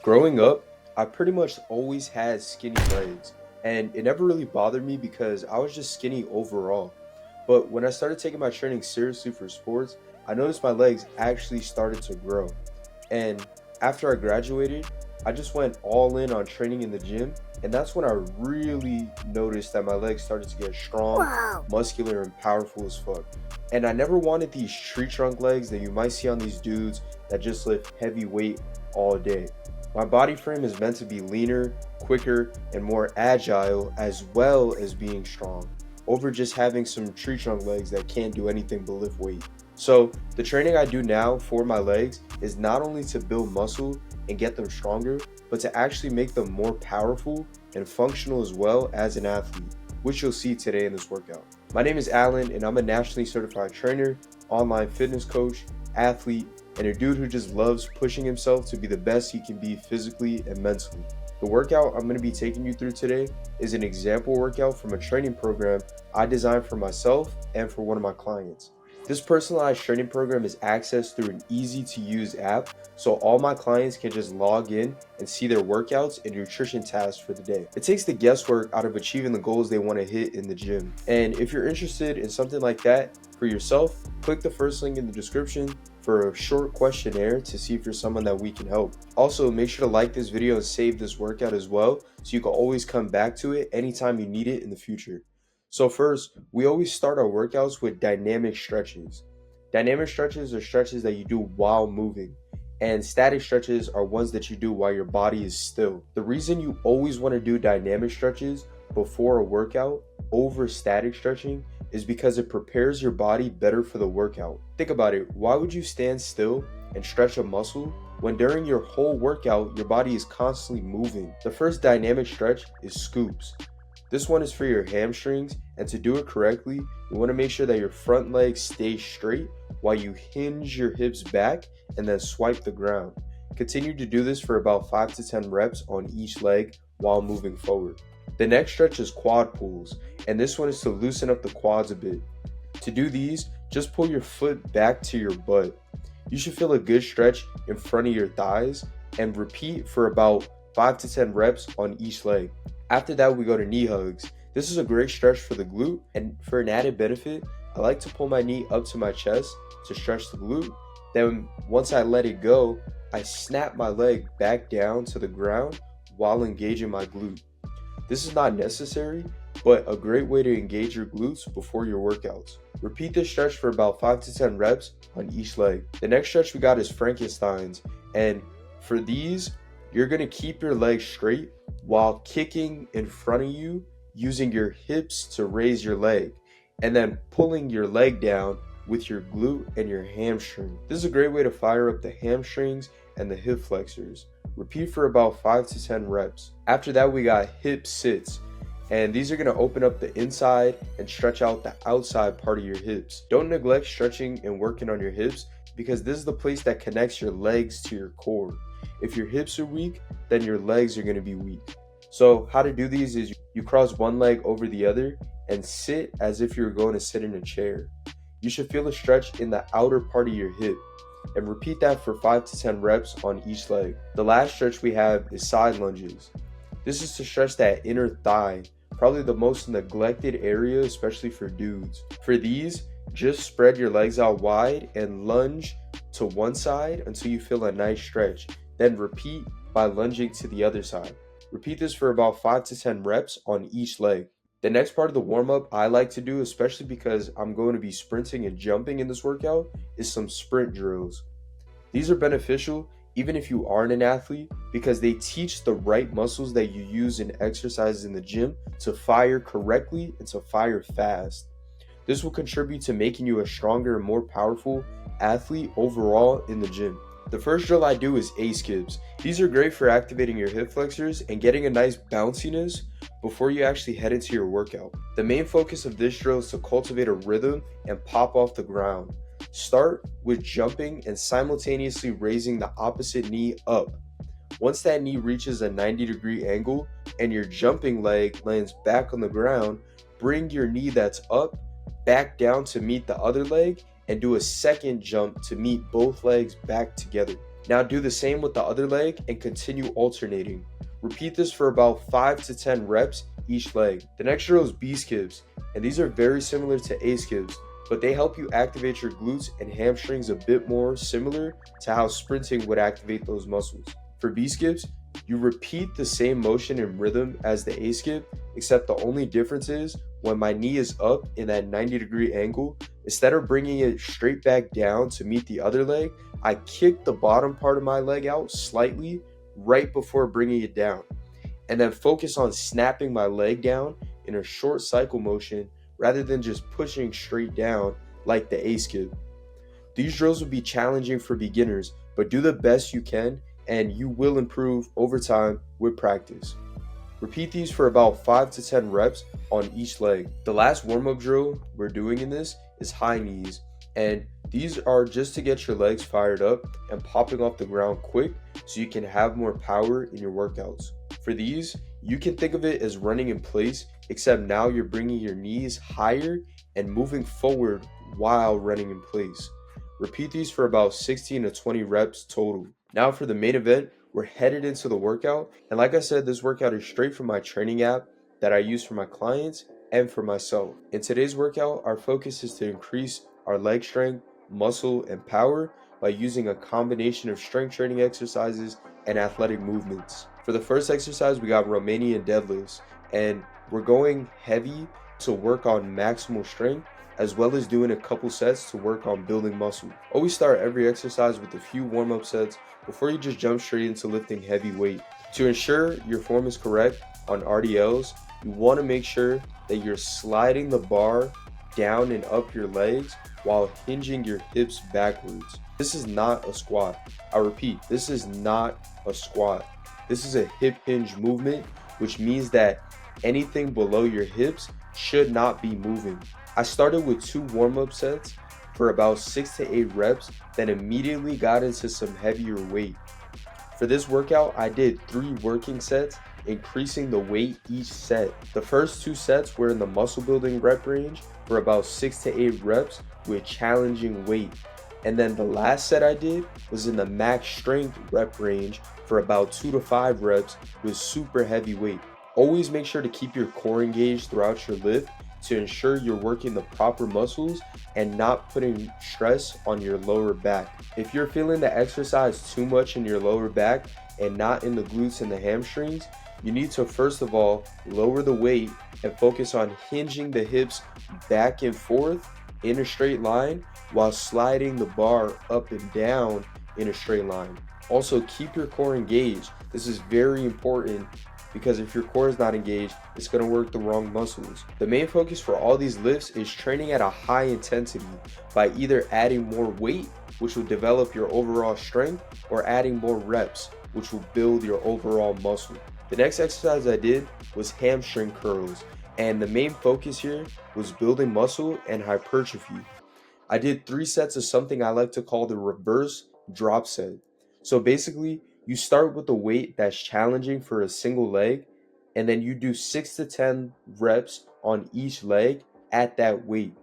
Growing up, I pretty much always had skinny legs, and it never really bothered me because I was just skinny overall. But when I started taking my training seriously for sports, I noticed my legs actually started to grow. And after I graduated, I just went all in on training in the gym, and that's when I really noticed that my legs started to get strong, Wow. muscular, and powerful as fuck. And I never wanted these tree trunk legs that you might see on these dudes that just lift heavy weight all day. My body frame is meant to be leaner, quicker, and more agile, as well as being strong, over just having some tree trunk legs that can't do anything but lift weight. So, the training I do now for my legs is not only to build muscle and get them stronger, but to actually make them more powerful and functional as well as an athlete, which you'll see today in this workout. My name is Alan, and I'm a nationally certified trainer, online fitness coach, athlete, and a dude who just loves pushing himself to be the best he can be physically and mentally. The workout I'm going to be taking you through today is an example workout from a training program I designed for myself and for one of my clients. This personalized training program is accessed through an easy to use app, so all my clients can just log in and see their workouts and nutrition tasks for the day. It takes the guesswork out of achieving the goals they want to hit in the gym. And if you're interested in something like that for yourself, click the first link in the description for a short questionnaire to see if you're someone that we can help. Also, make sure to like this video and save this workout as well, so you can always come back to it anytime you need it in the future. So first, we always start our workouts with dynamic stretches. Dynamic stretches are stretches that you do while moving, and static stretches are ones that you do while your body is still. The reason you always want to do dynamic stretches before a workout over static stretching is because it prepares your body better for the workout. Think about it, why would you stand still and stretch a muscle when during your whole workout your body is constantly moving? The first dynamic stretch is scoops. This one is for your hamstrings, and to do it correctly, you want to make sure that your front leg stays straight while you hinge your hips back and then swipe the ground. Continue to do this for about 5 to 10 reps on each leg while moving forward. The next stretch is quad pulls, and this one is to loosen up the quads a bit. To do these, just pull your foot back to your butt. You should feel a good stretch in front of your thighs and repeat for about 5 to 10 reps on each leg. After that, we go to knee hugs. This is a great stretch for the glute, and for an added benefit, I like to pull my knee up to my chest to stretch the glute. Then once I let it go, I snap my leg back down to the ground while engaging my glute. This is not necessary, but a great way to engage your glutes before your workouts. Repeat this stretch for about 5 to 10 reps on each leg. The next stretch we got is Frankensteins, and for these, you're going to keep your legs straight while kicking in front of you using your hips to raise your leg, and then pulling your leg down with your glute and your hamstring. This is a great way to fire up the hamstrings and the hip flexors. Repeat for about 5 to 10 reps. After that, we got hip sits, and these are going to open up the inside and stretch out the outside part of your hips. Don't neglect stretching and working on your hips, because this is the place that connects your legs to your core. If your hips are weak, then your legs are going to be weak. So how to do these is you cross one leg over the other and sit as if you're going to sit in a chair. You should feel a stretch in the outer part of your hip, and repeat that for 5 to 10 reps on each leg. The last stretch we have is side lunges. This is to stretch that inner thigh, probably the most neglected area, especially for dudes. For these, just spread your legs out wide and lunge to one side until you feel a nice stretch. Then repeat by lunging to the other side. Repeat this for about 5 to 10 reps on each leg. The next part of the warm-up I like to do, especially because I'm going to be sprinting and jumping in this workout, is some sprint drills. These are beneficial even if you aren't an athlete, because they teach the right muscles that you use in exercises in the gym to fire correctly and to fire fast. This will contribute to making you a stronger and more powerful athlete overall in the gym. The first drill I do is A-skips. These are great for activating your hip flexors and getting a nice bounciness before you actually head into your workout. The main focus of this drill is to cultivate a rhythm and pop off the ground. Start with jumping and simultaneously raising the opposite knee up. Once that knee reaches a 90-degree angle and your jumping leg lands back on the ground, bring your knee that's up back down to meet the other leg and do a second jump to meet both legs back together. Now do the same with the other leg and continue alternating. Repeat this for about 5 to 10 reps each leg. The next drill is B skips, and these are very similar to A skips, but they help you activate your glutes and hamstrings a bit more, similar to how sprinting would activate those muscles. For B skips, you repeat the same motion and rhythm as the A skip, except the only difference is when my knee is up in that 90-degree angle, instead of bringing it straight back down to meet the other leg, I kick the bottom part of my leg out slightly right before bringing it down, and then focus on snapping my leg down in a short cycle motion rather than just pushing straight down like the A skip. These drills will be challenging for beginners, but do the best you can and you will improve over time with practice. Repeat these for about 5 to 10 reps on each leg. The last warm-up drill we're doing in this is high knees, and these are just to get your legs fired up and popping off the ground quick so you can have more power in your workouts. For these, you can think of it as running in place, except now you're bringing your knees higher and moving forward while running in place. Repeat these for about 16 to 20 reps total. Now for the main event, we're headed into the workout, and like I said, this workout is straight from my training app that I use for my clients and for myself. In today's workout, our focus is to increase our leg strength, muscle, and power by using a combination of strength training exercises and athletic movements. For the first exercise, we got Romanian deadlifts, and we're going heavy to work on maximal strength, as well as doing a couple sets to work on building muscle. Always start every exercise with a few warm-up sets before you just jump straight into lifting heavy weight. To ensure your form is correct on RDLs, you want to make sure that you're sliding the bar down and up your legs while hinging your hips backwards. This is not a squat. I repeat, this is not a squat. This is a hip hinge movement, which means that anything below your hips should not be moving. I started with 2 warm-up sets for about 6 to 8 reps, then immediately got into some heavier weight. For this workout, I did 3 working sets, increasing the weight each set. The first 2 sets were in the muscle building rep range for about 6 to 8 reps with challenging weight. And then the last set I did was in the max strength rep range for about 2 to 5 reps with super heavy weight. Always make sure to keep your core engaged throughout your lift to ensure you're working the proper muscles and not putting stress on your lower back. If you're feeling the exercise too much in your lower back and not in the glutes and the hamstrings, you need to first of all lower the weight and focus on hinging the hips back and forth in a straight line while sliding the bar up and down in a straight line. Also, keep your core engaged. This is very important because if your core is not engaged, it's going to work the wrong muscles. The main focus for all these lifts is training at a high intensity by either adding more weight, which will develop your overall strength, or adding more reps, which will build your overall muscle. The next exercise I did was hamstring curls, and the main focus here was building muscle and hypertrophy. I did 3 sets of something I like to call the reverse drop set. So basically, you start with a weight that's challenging for a single leg, and then you do 6 to 10 reps on each leg at that weight.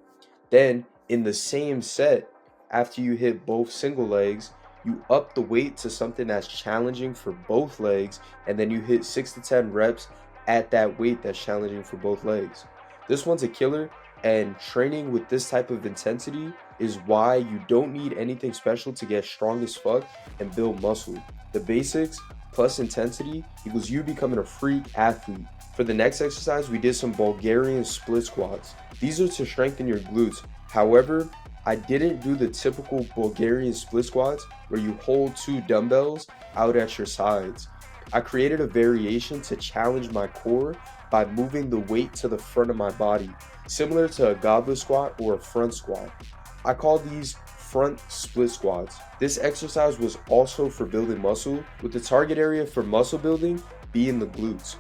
Then, in the same set, after you hit both single legs, you up the weight to something that's challenging for both legs, and then you hit 6 to 10 reps at that weight that's challenging for both legs. This one's a killer, and training with this type of intensity is why you don't need anything special to get strong as fuck and build muscle. The basics plus intensity equals you becoming a freak athlete. For the next exercise, we did some Bulgarian split squats. These are to strengthen your glutes. However, I didn't do the typical Bulgarian split squats where you hold 2 dumbbells out at your sides. I created a variation to challenge my core by moving the weight to the front of my body, similar to a goblet squat or a front squat. I call these front split squats. This exercise was also for building muscle, with the target area for muscle building being the glutes.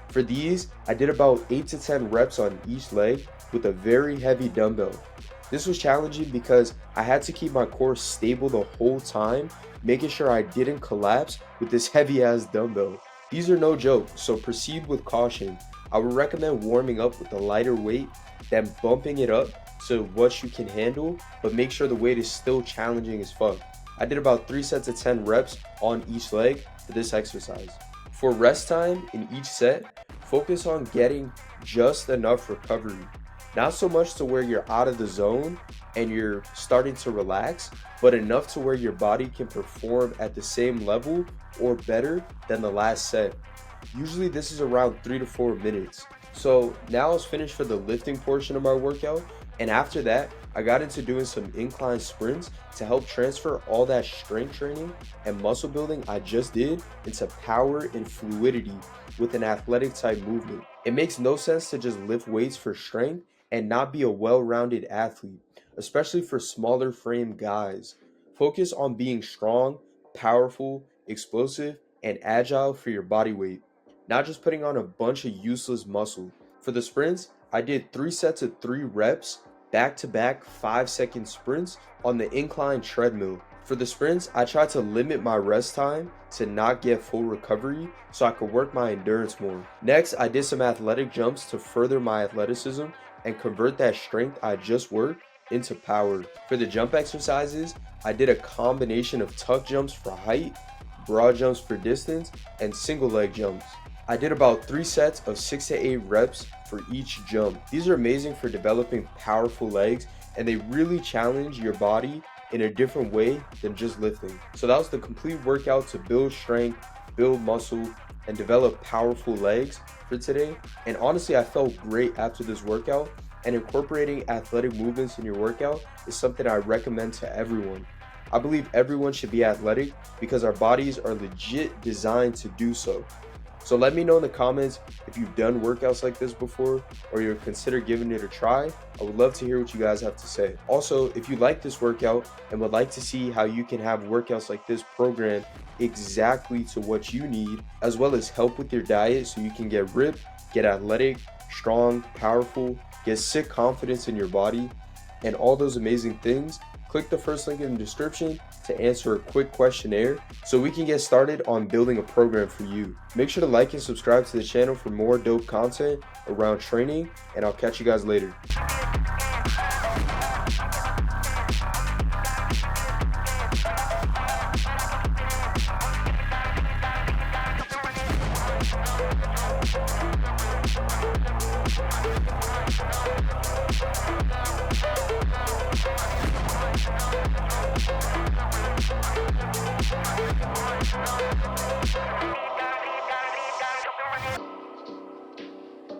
For these, I did about 8 to 10 reps on each leg with a very heavy dumbbell. This was challenging because I had to keep my core stable the whole time, making sure I didn't collapse with this heavy ass dumbbell. These are no joke, so proceed with caution. I would recommend warming up with a lighter weight, then bumping it up to what you can handle, but make sure the weight is still challenging as fuck. I did about 3 sets of 10 reps on each leg for this exercise. For rest time in each set, focus on getting just enough recovery. Not so much to where you're out of the zone and you're starting to relax, but enough to where your body can perform at the same level or better than the last set. Usually this is around 3 to 4 minutes. So now I was finished for the lifting portion of my workout, and after that, I got into doing some incline sprints to help transfer all that strength training and muscle building I just did into power and fluidity with an athletic type movement. It makes no sense to just lift weights for strength and not be a well-rounded athlete, especially for smaller frame guys. Focus on being strong, powerful, explosive, and agile for your body weight, not just putting on a bunch of useless muscle. For the sprints, I did 3 sets of 3 reps, back-to-back 5-second sprints on the incline treadmill. For the sprints, I tried to limit my rest time to not get full recovery so I could work my endurance more. Next, I did some athletic jumps to further my athleticism and convert that strength I just worked into power. For the jump exercises, I did a combination of tuck jumps for height, broad jumps for distance, and single leg jumps. I did about 3 sets of 6 to 8 reps for each jump. These are amazing for developing powerful legs, and they really challenge your body in a different way than just lifting. So that was the complete workout to build strength, build muscle, and develop powerful legs for today. And honestly, I felt great after this workout, and incorporating athletic movements in your workout is something I recommend to everyone. I believe everyone should be athletic because our bodies are legit designed to do so. So let me know in the comments if you've done workouts like this before or you're consider giving it a try. I would love to hear what you guys have to say. Also, if you like this workout and would like to see how you can have workouts like this programmed exactly to what you need, as well as help with your diet so you can get ripped, get athletic, strong, powerful, get sick confidence in your body, and all those amazing things, click the first link in the description to answer a quick questionnaire so we can get started on building a program for you. Make sure to like and subscribe to the channel for more dope content around training, and I'll catch you guys later.